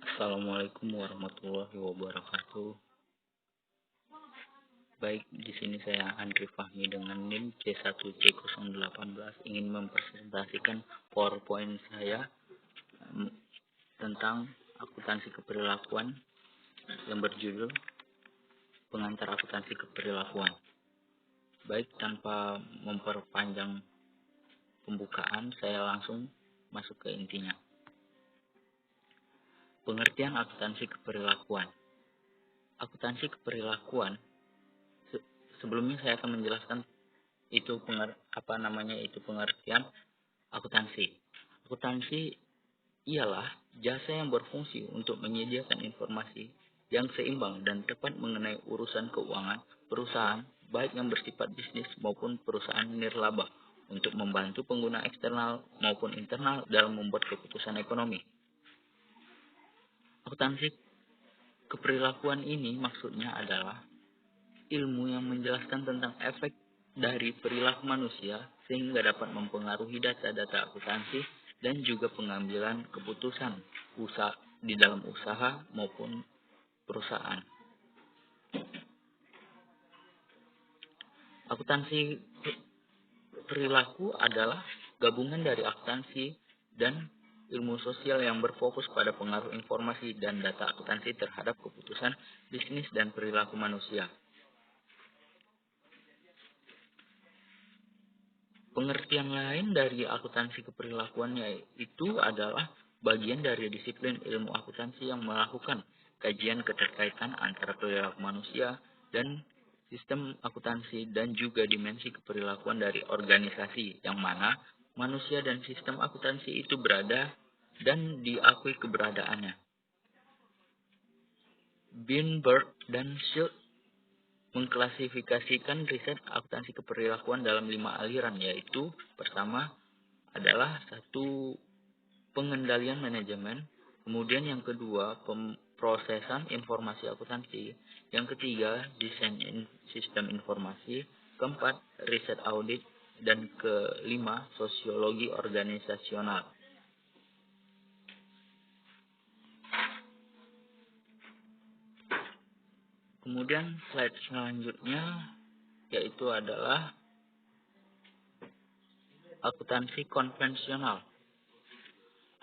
Assalamualaikum warahmatullahi wabarakatuh. Baik, di sini saya Andri Fahmi dengan NIM C1C018 ingin mempresentasikan PowerPoint saya tentang akuntansi keperilakuan yang berjudul Pengantar Akuntansi Keperilakuan. Baik, tanpa memperpanjang pembukaan, saya langsung masuk ke intinya. Pengertian akuntansi keperilakuan. Akuntansi keperilakuan, sebelumnya saya akan menjelaskan itu pengertian akuntansi. Akuntansi ialah jasa yang berfungsi untuk menyediakan informasi yang seimbang dan tepat mengenai urusan keuangan perusahaan, baik yang bersifat bisnis maupun perusahaan nirlaba, untuk membantu pengguna eksternal maupun internal dalam membuat keputusan ekonomi. Akuntansi keperilakuan ini maksudnya adalah ilmu yang menjelaskan tentang efek dari perilaku manusia sehingga dapat mempengaruhi data-data akuntansi dan juga pengambilan keputusan di dalam usaha maupun perusahaan. Akuntansi perilaku adalah gabungan dari akuntansi dan ilmu sosial yang berfokus pada pengaruh informasi dan data akuntansi terhadap keputusan bisnis dan perilaku manusia. Pengertian lain dari akuntansi keperilakuan yaitu adalah bagian dari disiplin ilmu akuntansi yang melakukan kajian keterkaitan antara perilaku manusia dan sistem akuntansi dan juga dimensi keperilakuan dari organisasi yang mana manusia dan sistem akuntansi itu berada dan diakui keberadaannya. Binberg dan Schultz mengklasifikasikan riset akuntansi keperilakuan dalam 5 aliran, yaitu pertama adalah 1. Pengendalian manajemen, kemudian yang kedua pemrosesan informasi akuntansi, yang ketiga desain sistem informasi, keempat riset audit, dan kelima sosiologi organisasional. Kemudian slide selanjutnya yaitu adalah akuntansi konvensional.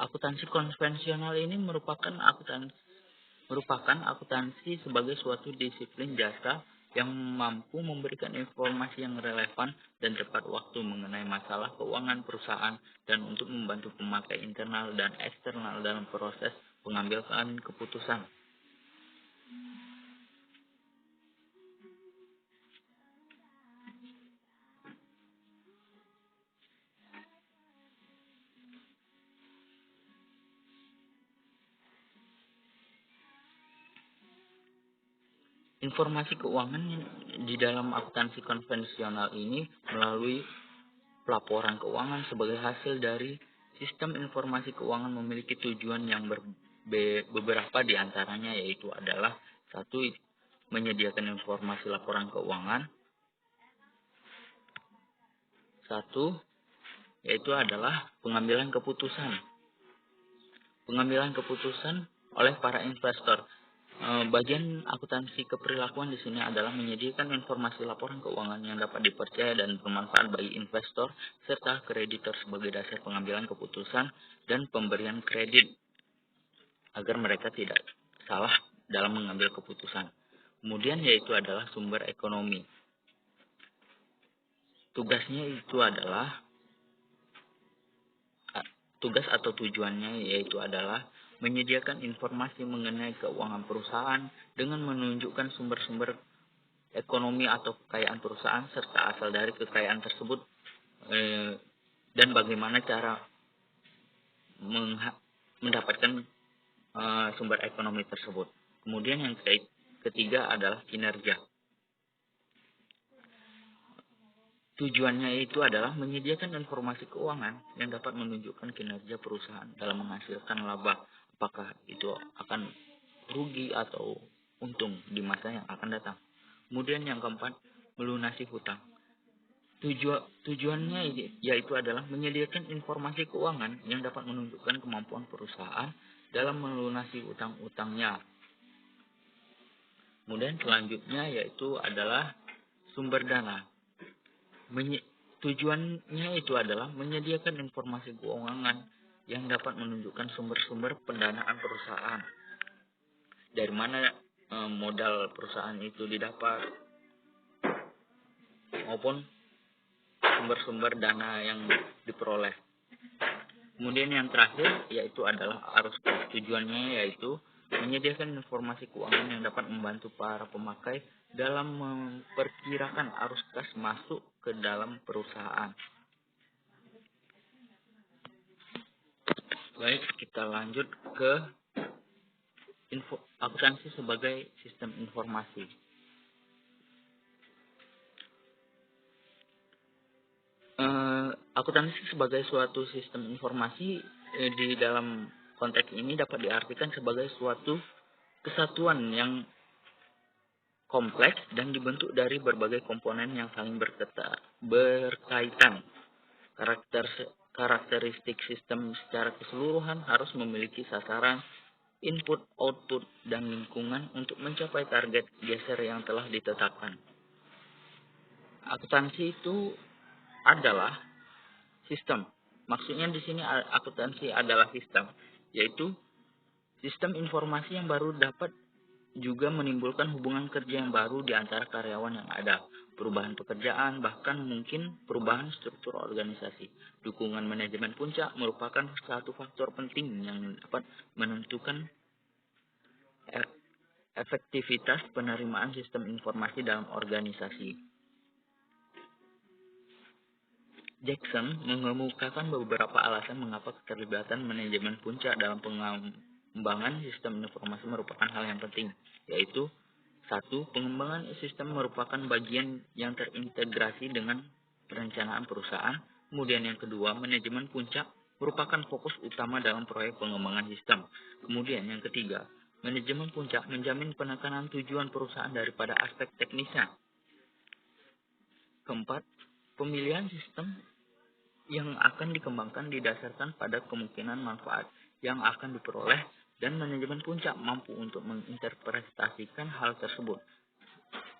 Akuntansi konvensional ini merupakan akuntansi sebagai suatu disiplin jasa yang mampu memberikan informasi yang relevan dan tepat waktu mengenai masalah keuangan perusahaan dan untuk membantu pemakai internal dan eksternal dalam proses pengambilan keputusan. Informasi keuangan di dalam akuntansi konvensional ini melalui pelaporan keuangan sebagai hasil dari sistem informasi keuangan memiliki tujuan yang beberapa di antaranya, yaitu adalah 1. Menyediakan informasi laporan keuangan. 1. Yaitu adalah pengambilan keputusan. Pengambilan keputusan oleh para investor. Bagian akuntansi keperilakuan di sini adalah menyediakan informasi laporan keuangan yang dapat dipercaya dan bermanfaat bagi investor serta kreditor sebagai dasar pengambilan keputusan dan pemberian kredit agar mereka tidak salah dalam mengambil keputusan. Kemudian yaitu adalah sumber ekonomi. Tugas atau tujuannya yaitu adalah menyediakan informasi mengenai keuangan perusahaan dengan menunjukkan sumber-sumber ekonomi atau kekayaan perusahaan serta asal dari kekayaan tersebut dan bagaimana cara mendapatkan sumber ekonomi tersebut. Kemudian yang ketiga adalah kinerja. Tujuannya itu adalah menyediakan informasi keuangan yang dapat menunjukkan kinerja perusahaan dalam menghasilkan laba, apakah itu akan rugi atau untung di masa yang akan datang. Kemudian yang keempat, melunasi hutang. Tujuannya yaitu adalah menyediakan informasi keuangan yang dapat menunjukkan kemampuan perusahaan dalam melunasi utang-utangnya. Kemudian selanjutnya yaitu adalah sumber dana. Tujuannya itu adalah menyediakan informasi keuangan yang dapat menunjukkan sumber-sumber pendanaan perusahaan. Dari mana modal perusahaan itu didapat, maupun sumber-sumber dana yang diperoleh. Kemudian yang terakhir yaitu adalah arus kas. Tujuannya yaitu menyediakan informasi keuangan yang dapat membantu para pemakai dalam memperkirakan arus kas masuk ke dalam perusahaan. Baik, kita lanjut ke akuntansi sebagai sistem informasi. Akuntansi sebagai suatu sistem informasi di dalam konteks ini dapat diartikan sebagai suatu kesatuan yang kompleks dan dibentuk dari berbagai komponen yang saling berkaitan. Karakteristik sistem secara keseluruhan harus memiliki sasaran, input, output, dan lingkungan untuk mencapai target geser yang telah ditetapkan. Akuntansi itu adalah sistem. Maksudnya di sini akuntansi adalah sistem, yaitu sistem informasi yang baru dapat juga menimbulkan hubungan kerja yang baru di antara karyawan yang ada, perubahan pekerjaan, bahkan mungkin perubahan struktur organisasi. Dukungan manajemen puncak merupakan satu faktor penting yang dapat menentukan efektivitas penerimaan sistem informasi dalam organisasi. Jackson mengemukakan beberapa alasan mengapa keterlibatan manajemen puncak dalam pengembangan sistem informasi merupakan hal yang penting, yaitu 1. Pengembangan sistem merupakan bagian yang terintegrasi dengan perencanaan perusahaan. Kemudian yang kedua, manajemen puncak merupakan fokus utama dalam proyek pengembangan sistem. Kemudian yang ketiga, manajemen puncak menjamin penekanan tujuan perusahaan daripada aspek teknisnya. Keempat, pemilihan sistem yang akan dikembangkan didasarkan pada kemungkinan manfaat yang akan diperoleh dan manajemen puncak mampu untuk menginterpretasikan hal tersebut.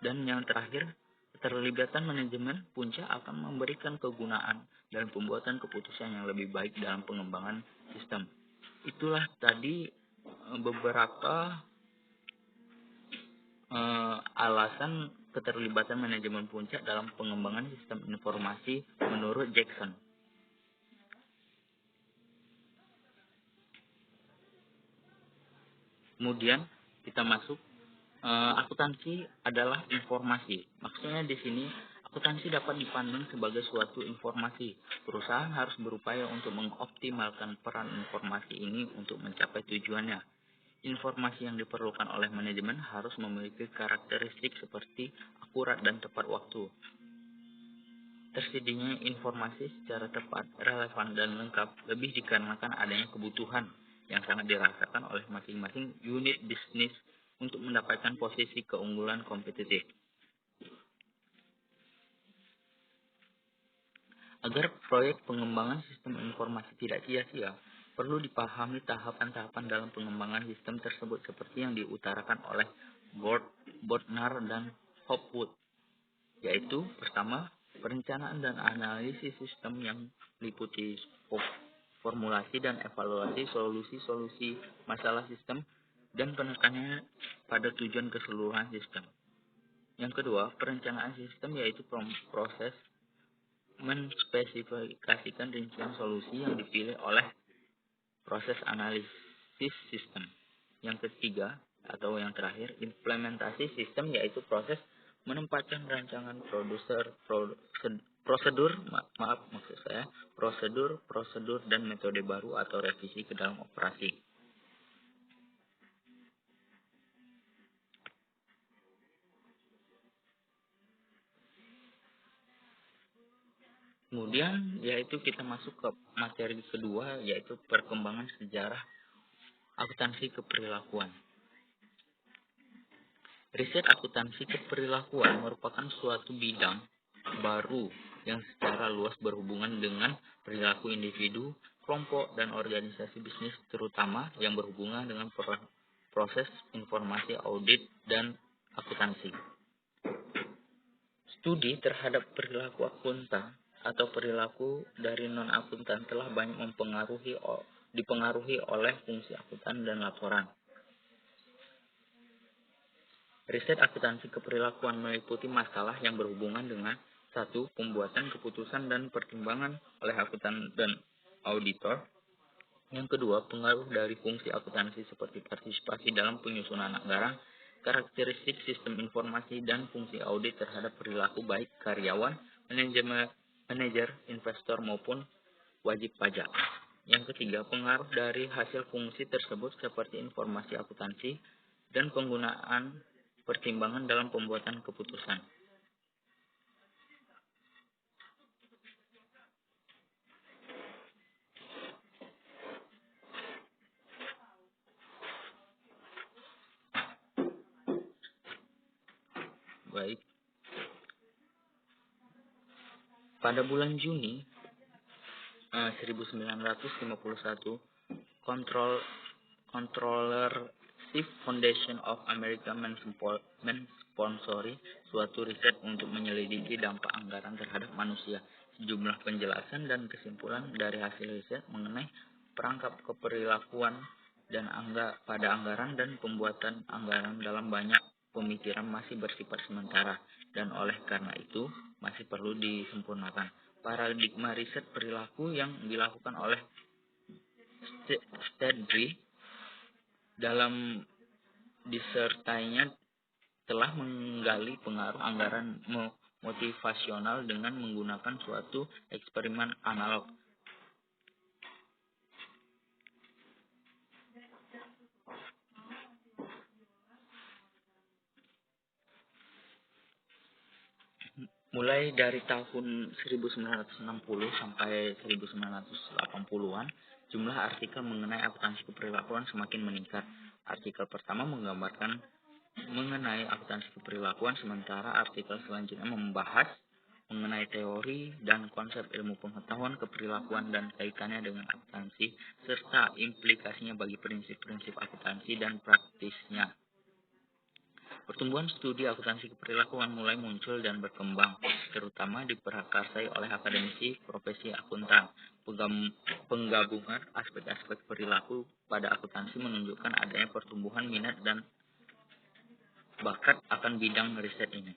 Dan yang terakhir, keterlibatan manajemen puncak akan memberikan kegunaan dalam pembuatan keputusan yang lebih baik dalam pengembangan sistem. Itulah tadi beberapa alasan keterlibatan manajemen puncak dalam pengembangan sistem informasi menurut Jackson. Kemudian kita masuk akuntansi adalah informasi. Maksudnya di sini akuntansi dapat dipandang sebagai suatu informasi. Perusahaan harus berupaya untuk mengoptimalkan peran informasi ini untuk mencapai tujuannya. Informasi yang diperlukan oleh manajemen harus memiliki karakteristik seperti akurat dan tepat waktu. Tersedianya informasi secara tepat, relevan, dan lengkap lebih dikarenakan adanya kebutuhan yang sangat dirasakan oleh masing-masing unit bisnis untuk mendapatkan posisi keunggulan kompetitif. Agar proyek pengembangan sistem informasi tidak sia-sia, perlu dipahami tahapan-tahapan dalam pengembangan sistem tersebut seperti yang diutarakan oleh Bodnar dan Hopwood, yaitu pertama, perencanaan dan analisis sistem yang meliputi formulasi dan evaluasi solusi-solusi masalah sistem dan penekanannya pada tujuan keseluruhan sistem. Yang kedua, perencanaan sistem yaitu proses menspesifikasikan rincian solusi yang dipilih oleh proses analisis sistem. Yang ketiga atau yang terakhir, implementasi sistem yaitu proses menempatkan rancangan prosedur dan metode baru atau revisi ke dalam operasi. Kemudian yaitu kita masuk ke materi kedua, yaitu perkembangan sejarah akuntansi keperilakuan. Riset akuntansi keperilakuan merupakan suatu bidang baru yang secara luas berhubungan dengan perilaku individu kelompok, dan organisasi bisnis terutama yang berhubungan dengan proses informasi audit dan akuntansi. Studi terhadap perilaku akuntan atau perilaku dari non-akuntan telah banyak dipengaruhi oleh fungsi akuntan dan laporan. Riset akuntansi keperilakuan meliputi masalah yang berhubungan dengan 1. Pembuatan keputusan dan pertimbangan oleh akuntan dan auditor. Yang kedua, pengaruh dari fungsi akuntansi seperti partisipasi dalam penyusunan anggaran, karakteristik sistem informasi, dan fungsi audit terhadap perilaku baik karyawan, manajer, investor, maupun wajib pajak. Yang ketiga, pengaruh dari hasil fungsi tersebut seperti informasi akuntansi dan penggunaan pertimbangan dalam pembuatan keputusan. Baik. Pada bulan Juni 1951, Controller Chief Foundation of America mensponsori suatu riset untuk menyelidiki dampak anggaran terhadap manusia. Sejumlah penjelasan dan kesimpulan dari hasil riset mengenai perangkap keperilakuan dan pada anggaran dan pembuatan anggaran dalam banyak pemikiran masih bersifat sementara, dan oleh karena itu masih perlu disempurnakan. Paradigma riset perilaku yang dilakukan oleh Stedry dalam disertainya telah menggali pengaruh anggaran motivasional dengan menggunakan suatu eksperimen analog. Mulai dari tahun 1960 sampai 1980-an, jumlah artikel mengenai akuntansi keperilakuan semakin meningkat. Artikel pertama menggambarkan mengenai akuntansi keperilakuan, sementara artikel selanjutnya membahas mengenai teori dan konsep ilmu pengetahuan keperilakuan dan kaitannya dengan akuntansi, serta implikasinya bagi prinsip-prinsip akuntansi dan praktisnya. Pertumbuhan studi akuntansi keperilakuan mulai muncul dan berkembang, terutama diprakarsai oleh akademisi profesi akuntan. Penggabungan aspek-aspek perilaku pada akuntansi menunjukkan adanya pertumbuhan minat dan bakat akan bidang riset ini.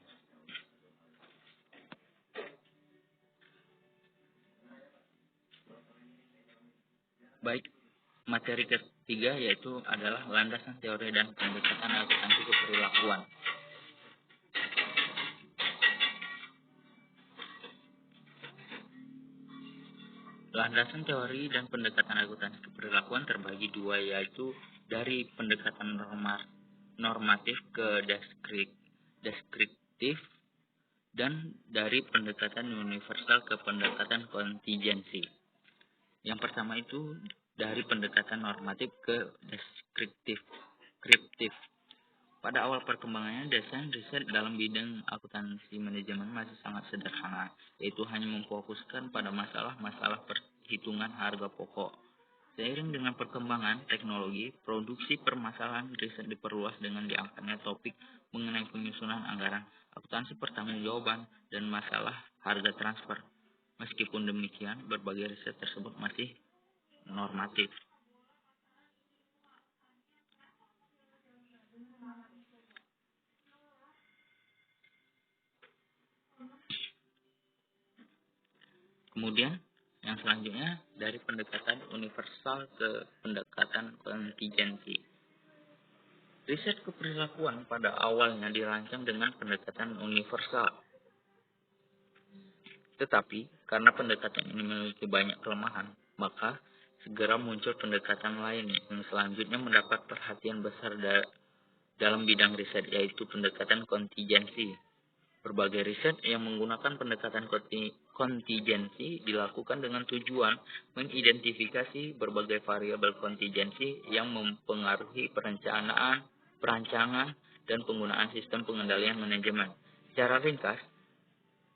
Baik, materi ketiga yaitu adalah landasan teori dan pendekatan akuntansi keperilakuan. Landasan teori dan pendekatan akuntansi keperilakuan terbagi dua, yaitu dari pendekatan normatif ke deskriptif dan dari pendekatan universal ke pendekatan kontingensi. Yang pertama itu dari pendekatan normatif ke deskriptif. Pada awal perkembangannya, desain riset dalam bidang akuntansi manajemen masih sangat sederhana, yaitu hanya memfokuskan pada masalah-masalah perhitungan harga pokok. Seiring dengan perkembangan teknologi, produksi permasalahan riset diperluas dengan diangkatnya topik mengenai penyusunan anggaran, akuntansi pertanggungjawaban, dan masalah harga transfer. Meskipun demikian, berbagai riset tersebut masih normatif. Kemudian, yang selanjutnya dari pendekatan universal ke pendekatan kontingensi. Riset keperilakuan pada awalnya dirancang dengan pendekatan universal. Tetapi, karena pendekatan ini memiliki banyak kelemahan, maka segera muncul pendekatan lain yang selanjutnya mendapat perhatian besar dalam bidang riset, yaitu pendekatan kontingensi. Berbagai riset yang menggunakan pendekatan kontingensi dilakukan dengan tujuan mengidentifikasi berbagai variabel kontingensi yang mempengaruhi perancangan, dan penggunaan sistem pengendalian manajemen. Secara ringkas,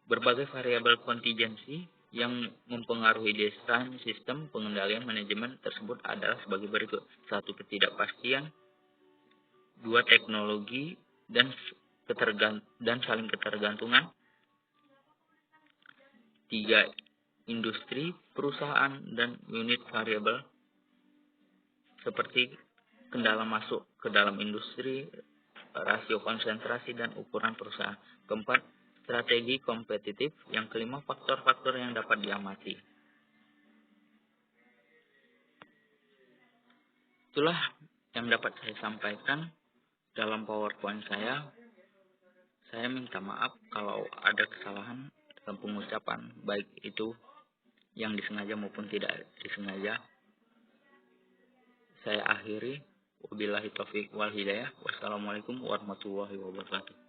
berbagai variabel kontingensi yang mempengaruhi desain sistem pengendalian manajemen tersebut adalah sebagai berikut. 1. Ketidakpastian. 2. Teknologi dan saling ketergantungan. 3. Industri, perusahaan, dan unit variabel seperti kendala masuk ke dalam industri, rasio konsentrasi, dan ukuran perusahaan. 4. Strategi kompetitif. Yang kelima, faktor-faktor yang dapat diamati. Itulah yang dapat saya sampaikan dalam PowerPoint saya. Saya minta maaf kalau ada kesalahan dalam pengucapan, baik itu yang disengaja maupun tidak disengaja. Saya akhiri. Wabillahi taufiq wal hidayah. Wassalamualaikum warahmatullahi wabarakatuh.